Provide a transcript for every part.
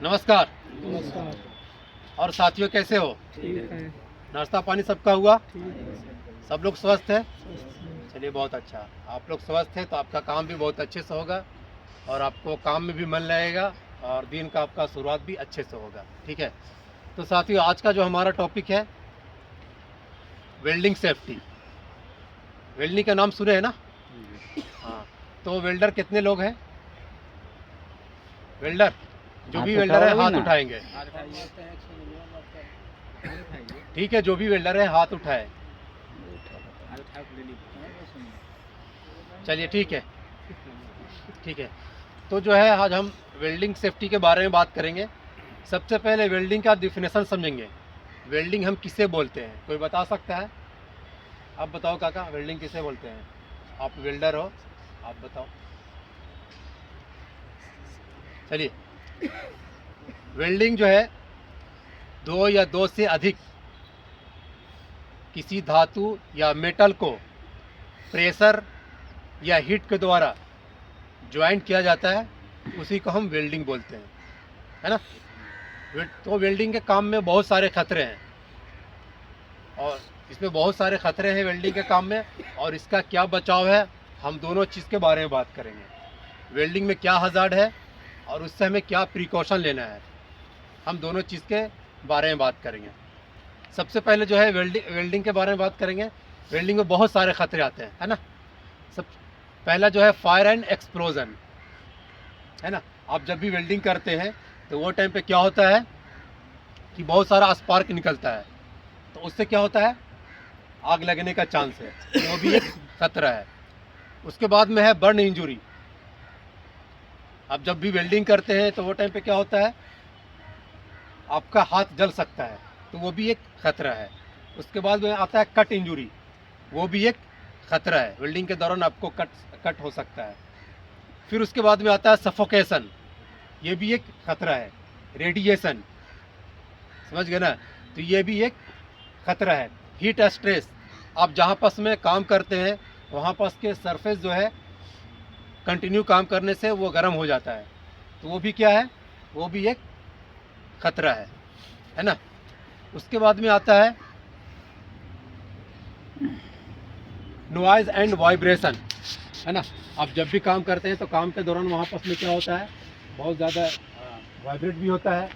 नमस्कार। नमस्कार। और साथियों कैसे हो? ठीक है। नाश्ता पानी सबका हुआ? ठीक है। सब लोग स्वस्थ हैं? स्वस्थ हैं। चलिए बहुत अच्छा। आप लोग स्वस्थ हैं तो आपका काम भी बहुत अच्छे से होगा और आपको काम में भी मन लगेगा और दिन का आपका शुरुआत भी अच्छे से होगा। ठीक है। तो साथियों आज का जो हमारा टॉपिक है वेल्डिंग सेफ्टी। वेल्डिंग का नाम सुने हैं ना? हाँ। तो वेल्डर कितने लोग हैं? वेल्डर जो भी वेल्डर है हाथ उठाएंगे। ठीक है, जो भी वेल्डर है हाथ उठाए। चलिए ठीक है। ठीक है। तो जो है आज हम वेल्डिंग सेफ्टी के बारे में बात करेंगे। सबसे पहले वेल्डिंग का डिफिनेशन समझेंगे। वेल्डिंग हम किसे बोलते हैं, कोई बता सकता है? आप बताओ काका, वेल्डिंग किसे बोलते हैं? आप वेल्डर हो, आप बताओ। चलिए, वेल्डिंग जो है दो या दो से अधिक किसी धातु या मेटल को प्रेशर या हीट के द्वारा ज्वाइंट किया जाता है, उसी को हम वेल्डिंग बोलते हैं, है ना? तो वेल्डिंग के काम में बहुत सारे खतरे हैं और इसमें बहुत सारे खतरे हैं वेल्डिंग के काम में, और इसका क्या बचाव है हम दोनों चीज़ के बारे में बात करेंगे। वेल्डिंग में क्या हज़ार्ड है और उससे हमें क्या प्रिकॉशन लेना है, हम दोनों चीज़ के बारे में बात करेंगे। सबसे पहले जो है वेल्डिंग के बारे में बात करेंगे। वेल्डिंग में बहुत सारे खतरे आते हैं, है ना? सब पहला जो है फायर एंड एक्सप्लोजन, है ना? आप जब भी वेल्डिंग करते हैं तो वो टाइम पे क्या होता है कि बहुत सारा स्पार्क निकलता है, तो उससे क्या होता है आग लगने का चांस है, वो भी एक खतरा है। उसके बाद में है बर्न इंजुरी। आप जब भी वेल्डिंग करते हैं तो वो टाइम पे क्या होता है आपका हाथ जल सकता है, तो वो भी एक खतरा है। उसके बाद में आता है कट इंजुरी, वो भी एक खतरा है, वेल्डिंग के दौरान आपको कट हो सकता है। फिर उसके बाद में आता है सफोकेशन, ये भी एक खतरा है। रेडिएशन, समझ गए ना? तो ये भी एक खतरा है। हीट स्ट्रेस, आप जहाँ पास में काम करते हैं वहाँ पास के सरफेस जो है कंटिन्यू काम करने से वो गर्म हो जाता है, तो वो भी क्या है, वो भी एक खतरा है ना? उसके बाद में आता है नॉइज़ एंड वाइब्रेशन, है ना? आप जब भी काम करते हैं तो काम के दौरान वहाँ पास में क्या होता है बहुत ज़्यादा वाइब्रेट भी होता है,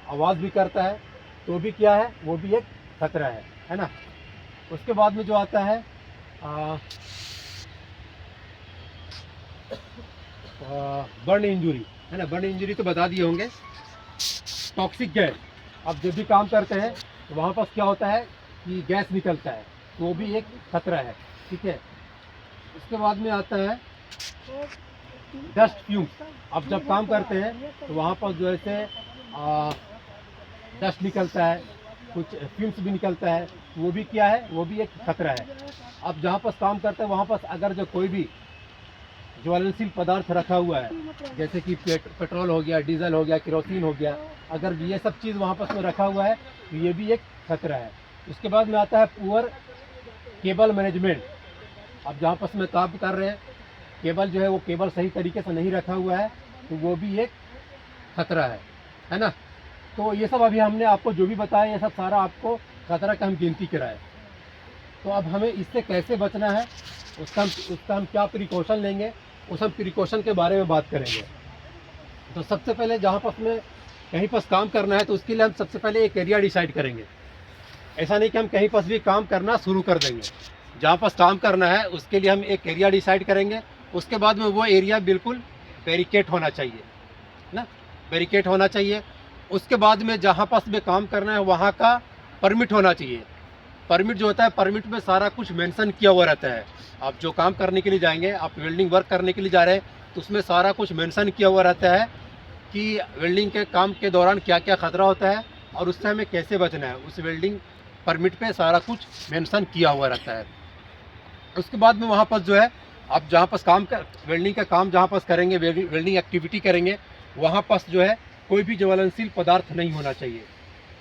आवाज़ भी करता है, तो भी क्या है वो भी एक खतरा है ना? उसके बाद में जो आता है बर्न इंजुरी, है ना? बर्न इंजुरी तो बता दिए होंगे। टॉक्सिक गैस, आप जब भी काम करते हैं तो वहाँ पास क्या होता है कि गैस निकलता है, तो वो भी एक खतरा है। ठीक है। उसके बाद में आता है डस्ट फ्यूम्स, आप जब काम करते हैं तो वहाँ पर जो है डस्ट निकलता है, कुछ फ्यूम्स भी निकलता है, वो भी क्या है वो भी एक खतरा है। आप जहाँ पर काम करते हैं वहाँ पर अगर जो कोई भी ज्वलनशील पदार्थ रखा हुआ है, जैसे कि पेट्रोल हो गया, डीजल हो गया, केरोसिन हो गया, अगर ये सब चीज़ वहाँ पर रखा हुआ है तो ये भी एक खतरा है। उसके बाद में आता है पुअर केबल मैनेजमेंट, आप जहाँ पर में काम कर रहे हैं केबल जो है वो केबल सही तरीके से नहीं रखा हुआ है, तो वो भी एक खतरा है ना? तो ये सब अभी हमने आपको जो भी बताया ये सब सारा आपको खतरा का हम गिनती कराए। तो अब हमें इससे कैसे बचना है, उसका हम क्या प्रिकॉशन लेंगे, उस हम प्रिकॉशन के बारे में बात करेंगे। तो सबसे पहले जहाँ पर हमें कहीं पर काम करना है तो उसके लिए हम सबसे पहले एक एरिया डिसाइड करेंगे। ऐसा नहीं कि हम कहीं पर भी काम करना शुरू कर देंगे, जहाँ पर काम करना है उसके लिए हम एक एरिया डिसाइड करेंगे। उसके बाद में वो एरिया बिल्कुल बैरिकेड होना चाहिए ना, बैरिकेड होना चाहिए। उसके बाद में जहाँ पास में काम करना है वहाँ का परमिट होना चाहिए। परमिट जो होता है, परमिट में सारा कुछ मेंशन किया हुआ रहता है। आप जो काम करने के लिए जाएंगे, आप वेल्डिंग वर्क करने के लिए जा रहे हैं, तो उसमें सारा कुछ मेंशन किया हुआ रहता है कि वेल्डिंग के काम के दौरान क्या क्या खतरा होता है और उससे हमें कैसे बचना है, उस वेल्डिंग परमिट पे सारा कुछ मेंशन किया हुआ रहता है। उसके बाद में वहाँ पर जो है आप जहाँ पास काम कर वेल्डिंग का काम जहाँ पास करेंगे, वेल्डिंग एक्टिविटी करेंगे, वहाँ पास जो है कोई भी ज्वलनशील पदार्थ नहीं होना चाहिए,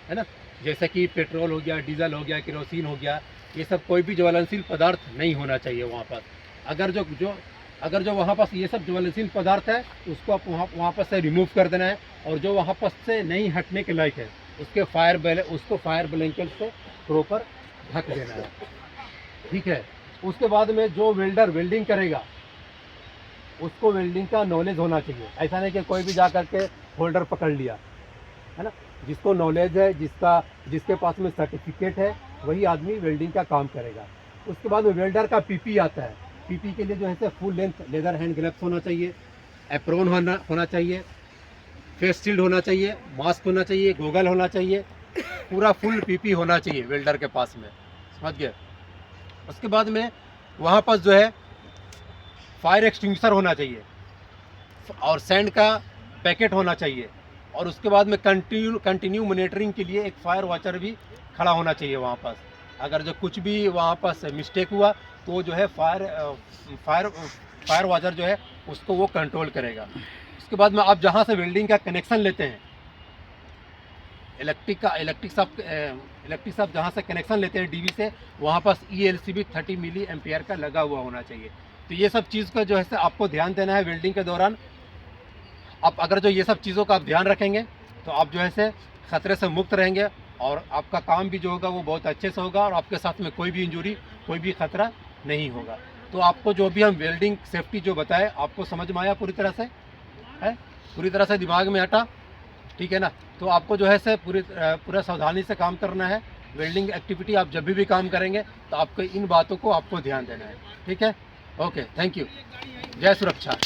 है ना? जैसे कि पेट्रोल हो गया, डीजल हो गया, केरोसिन हो गया, ये सब कोई भी ज्वलनशील पदार्थ नहीं होना चाहिए वहाँ पर। अगर जो अगर जो वहाँ पास ये सब ज्वलनशील पदार्थ है उसको आप वहाँ पर से रिमूव कर देना है, और जो वहाँ पर से नहीं हटने के लायक है उसको फायर ब्लैंकेट से प्रॉपर ढक देना है। ठीक है। उसके बाद में जो वेल्डर वेल्डिंग करेगा उसको वेल्डिंग का नॉलेज होना चाहिए। ऐसा नहीं कि कोई भी जा करके होल्डर पकड़ लिया, है ना। जिसको नॉलेज है, जिसके पास में सर्टिफिकेट है, वही आदमी वेल्डिंग का काम करेगा। उसके बाद में वेल्डर का पीपी आता है। पीपी के लिए जो है full length leather hand gloves होना चाहिए, एप्रोन होना चाहिए, फेस शील्ड होना चाहिए, मास्क होना चाहिए, गोगल होना चाहिए, पूरा फुल पीपी होना चाहिए वेल्डर के पास में, समझ गए। उसके बाद में वहाँ पास जो है फायर एक्सटिंग्विशर होना चाहिए और सैंड का पैकेट होना चाहिए, और उसके बाद में कंटिन्यू मॉनिटरिंग के लिए एक फायर वॉचर भी खड़ा होना चाहिए वहाँ पास। अगर जो कुछ भी वहाँ पास मिस्टेक हुआ तो जो है फायर वॉचर जो है उसको वो कंट्रोल करेगा। उसके बाद में आप जहाँ से वेल्डिंग का कनेक्शन लेते हैं, इलेक्ट्रिक साहब जहाँ से कनेक्शन लेते हैं डीबी से, वहाँ पास ELCB 30 मिली एम्पियर का लगा हुआ होना चाहिए। तो ये सब चीज़ का जो है आपको ध्यान देना है वेल्डिंग के दौरान। आप अगर जो ये सब चीज़ों का आप ध्यान रखेंगे तो आप जो है खतरे से मुक्त रहेंगे, और आपका काम भी जो होगा वो बहुत अच्छे से होगा, और आपके साथ में कोई भी इंजरी, कोई भी खतरा नहीं होगा। तो आपको जो भी हम वेल्डिंग सेफ्टी जो बताए आपको समझ में आया पूरी तरह से, है पूरी तरह से दिमाग में हटा, ठीक है ना। तो आपको जो है पूरा सावधानी से काम करना है। वेल्डिंग एक्टिविटी आप जब भी काम करेंगे तो आपको इन बातों को आपको ध्यान देना है, ठीक है। Okay, thank you. जय सुरक्षा।